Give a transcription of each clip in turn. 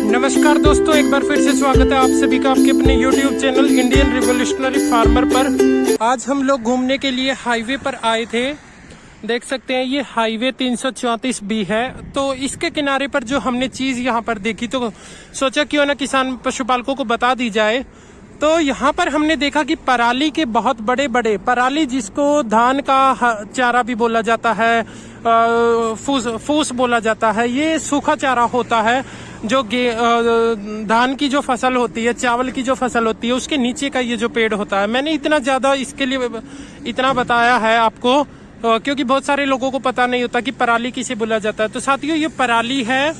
नमस्कार दोस्तों, एक बार फिर से स्वागत है आप सभी का आपके अपने YouTube channel Indian revolutionary farmer पर। आज हम लोग घूमने के लिए हाईवे पर आए थे। देख सकते हैं ये हाईवे 334B है। तो इसके किनारे पर जो हमने चीज यहाँ पर देखी तो सोचा क्यों ना किसान पशुपालकों को बता दी जाए। तो यहाँ पर हमने देखा कि पराली के बहुत बड़े बड़े पराली, जिसको धान का चारा भी बोला जाता है, फूस बोला जाता है, ये सूखा चारा होता है जो धान की जो फसल होती है, चावल की जो फसल होती है, उसके नीचे का ये जो पेड़ होता है। मैंने इतना ज्यादा इसके लिए इतना बताया है आपको क्योंकि बहुत सारे लोगों को पता नहीं होता कि पराली किसे बोला जाता है। तो साथियों, ये पराली है,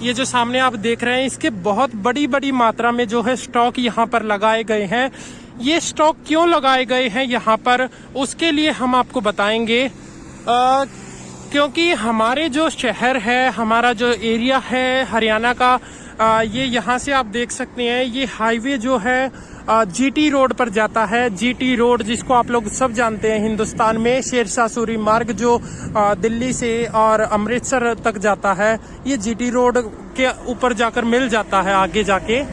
ये जो सामने आप देख रहे हैं, इसके बहुत बड़ी बड़ी मात्रा में जो है स्टॉक यहाँ पर लगाए गए हैं। ये स्टॉक क्यों लगाए गए हैं यहाँ पर, उसके लिए हम आपको बताएंगे। क्योंकि हमारे जो शहर है, हमारा जो एरिया है हरियाणा का, ये यहाँ से आप देख सकते हैं, ये हाईवे जो है जीटी रोड पर जाता है। जीटी रोड, जिसको आप लोग सब जानते हैं हिंदुस्तान में, शेरशाह सूरी मार्ग जो दिल्ली से और अमृतसर तक जाता है, ये जीटी रोड के ऊपर जाकर मिल जाता है आगे जाके।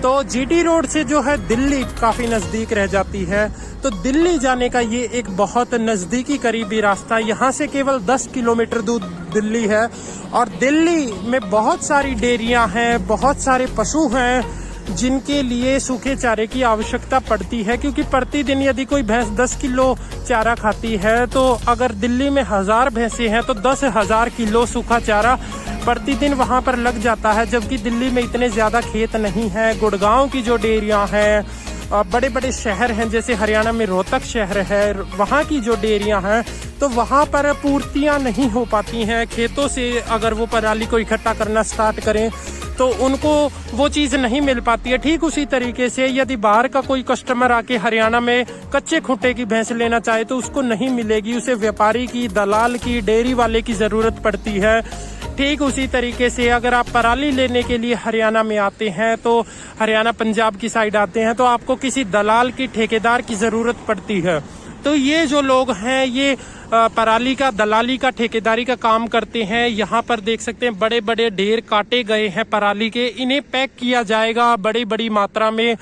तो जीटी रोड से जो है दिल्ली काफी नजदीक रह जाती है। तो दिल्ली जाने का ये एक बहुत नजदीकी करीबी रास्ता, यहाँ से केवल 10 किलोमीटर दूर दिल्ली है। और दिल्ली में बहुत सारी डेयरियां हैं, बहुत सारे पशु हैं जिनके लिए सूखे चारे की आवश्यकता पड़ती है। क्योंकि प्रतिदिन यदि कोई भैंस 10 किलो चारा खाती है, तो अगर दिल्ली में 1000 भैंसें हैं तो 10,000 किलो सूखा चारा प्रतिदिन वहां पर लग जाता है। जबकि दिल्ली में इतने ज्यादा खेत नहीं है। गुड़गांव की जो डेयरियां हैं, बड़े बड़े शहर हैं, जैसे हरियाणा में रोहतक शहर है, वहाँ की जो डेयरियां हैं, तो वहाँ पर पूर्तियां नहीं हो पाती हैं। खेतों से अगर वो पराली को इकट्ठा करना स्टार्ट करें तो उनको वो चीज़ नहीं मिल पाती है। ठीक उसी तरीके से यदि बाहर का कोई कस्टमर आके हरियाणा में कच्चे खूंटे की भैंस लेना चाहे तो उसको नहीं मिलेगी, उसे व्यापारी की, दलाल की, डेयरी वाले की ज़रूरत पड़ती है। ठीक उसी तरीके से अगर आप पराली लेने के लिए हरियाणा में आते हैं, तो हरियाणा पंजाब की साइड आते हैं, तो आपको किसी दलाल की, ठेकेदार की ज़रूरत पड़ती है। तो ये जो लोग हैं, ये पराली का, दलाली का, ठेकेदारी का काम करते हैं। यहाँ पर देख सकते हैं बड़े बड़े ढेर काटे गए हैं पराली के। इन्हें पैक किया जाएगा बड़ी बड़ी मात्रा में,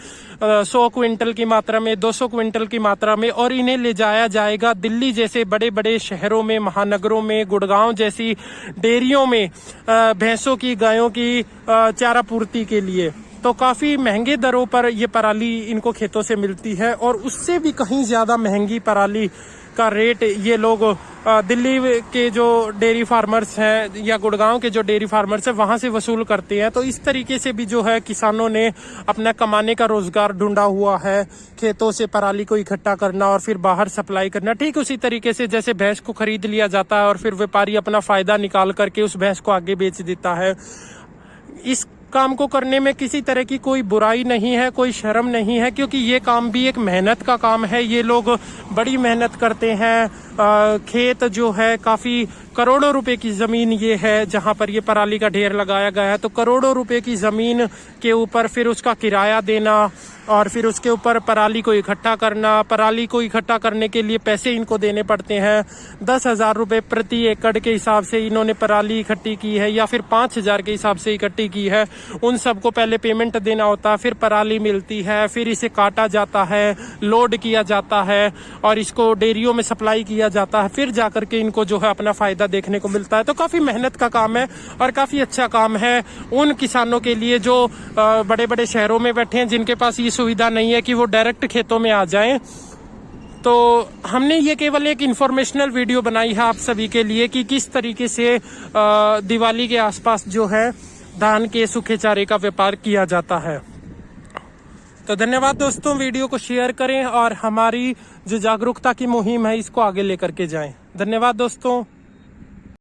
100 क्विंटल की मात्रा में, 200 क्विंटल की मात्रा में, और इन्हें ले जाया जाएगा दिल्ली जैसे बड़े बड़े शहरों में, महानगरों में, गुड़गांव जैसी डेयरियों में भैंसों की, गायों की चारा पूर्ति के लिए। तो काफी महंगे दरों पर ये पराली इनको खेतों से मिलती है, और उससे भी कहीं ज्यादा महंगी पराली का रेट ये लोग दिल्ली के जो डेयरी फार्मर्स हैं या गुड़गांव के जो डेयरी फार्मर्स हैं वहां से वसूल करते हैं। तो इस तरीके से भी जो है किसानों ने अपना कमाने का रोजगार ढूंढा हुआ है, खेतों से पराली को इकट्ठा करना और फिर बाहर सप्लाई करना। ठीक उसी तरीके से जैसे भैंस को खरीद लिया जाता है और फिर व्यापारी अपना फायदा निकाल करके उस भैंस को आगे बेच देता है। इस काम को करने में किसी तरह की कोई बुराई नहीं है, कोई शर्म नहीं है, क्योंकि ये काम भी एक मेहनत का काम है। ये लोग बड़ी मेहनत करते हैं। खेत जो है काफी करोड़ों रुपए की जमीन ये है जहां पर ये पराली का ढेर लगाया गया है। तो करोड़ों रुपए की जमीन के ऊपर फिर उसका किराया देना और फिर उसके ऊपर पराली को इकट्ठा करना, पराली को इकट्ठा करने के लिए पैसे इनको देने पड़ते हैं। 10,000 रुपए प्रति एकड़ के हिसाब से इन्होंने पराली इकट्ठी की है, या फिर 5,000 के हिसाब से इकट्ठी की है। उन सबको पहले पेमेंट देना होता है, फिर पराली मिलती है, फिर इसे काटा जाता है, लोड किया जाता है और इसको डेयरियों में सप्लाई किया जाता है, फिर जाकर के इनको जो है अपना फायदा देखने को मिलता है। तो काफी मेहनत का काम है और काफी अच्छा काम है उन किसानों के लिए जो बड़े बड़े शहरों में बैठे हैं, जिनके पास ये सुविधा नहीं है कि वो डायरेक्ट खेतों में आ जाएं। तो हमने ये केवल एक इंफॉर्मेशनल वीडियो बनाई है आप सभी के लिए कि किस तरीके से दिवाली के आसपास जो है धान के सूखे चारे का व्यापार किया जाता है। तो धन्यवाद दोस्तों, वीडियो को शेयर करें और हमारी जो जागरूकता की मुहिम है इसको आगे लेकर के जाएं। धन्यवाद दोस्तों।